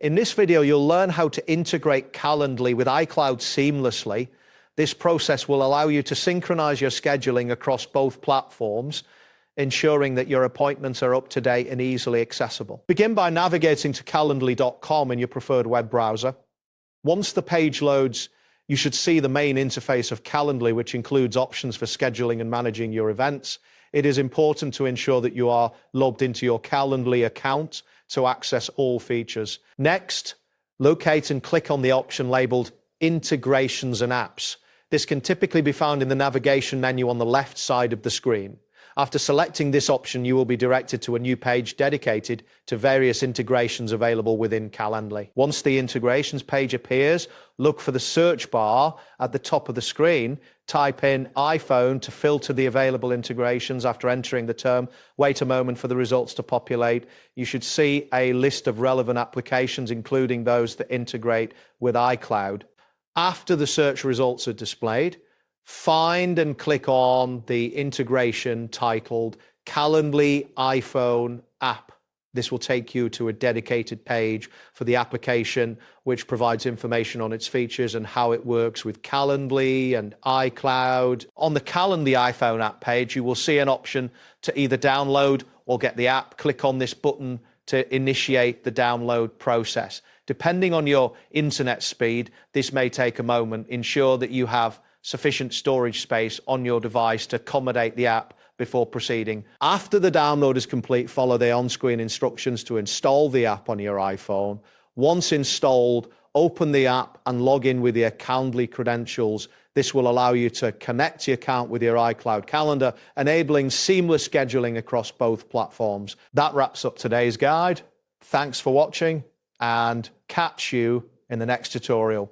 In this video, you'll learn how to integrate Calendly with iCloud seamlessly. This process will allow you to synchronize your scheduling across both platforms, ensuring that your appointments are up to date and easily accessible. Begin by navigating to calendly.com in your preferred web browser. Once the page loads, you should see the main interface of Calendly, which includes options for scheduling and managing your events. It is important to ensure that you are logged into your Calendly account to access all features. Next, locate and click on the option labeled Integrations and Apps. This can typically be found in the navigation menu on the left side of the screen. After selecting this option, you will be directed to a new page dedicated to various integrations available within Calendly. Once the integrations page appears, look for the search bar at the top of the screen. Type in iPhone to filter the available integrations. After entering the term, wait a moment for the results to populate. You should see a list of relevant applications, including those that integrate with iCloud. After the search results are displayed, find and click on the integration titled Calendly iPhone app. This will take you to a dedicated page for the application, which provides information on its features and how it works with Calendly and iCloud. On the Calendly iPhone app page, you will see an option to either download or get the app. Click on this button to initiate the download process. Depending on your internet speed, this may take a moment. Ensure that you have sufficient storage space on your device to accommodate the app before proceeding. After the download is complete, follow the on-screen instructions to install the app on your iPhone. Once installed, open the app and log in with your Calendly credentials. This will allow you to connect your account with your iCloud calendar, enabling seamless scheduling across both platforms. That wraps up today's guide. Thanks for watching, and catch you in the next tutorial.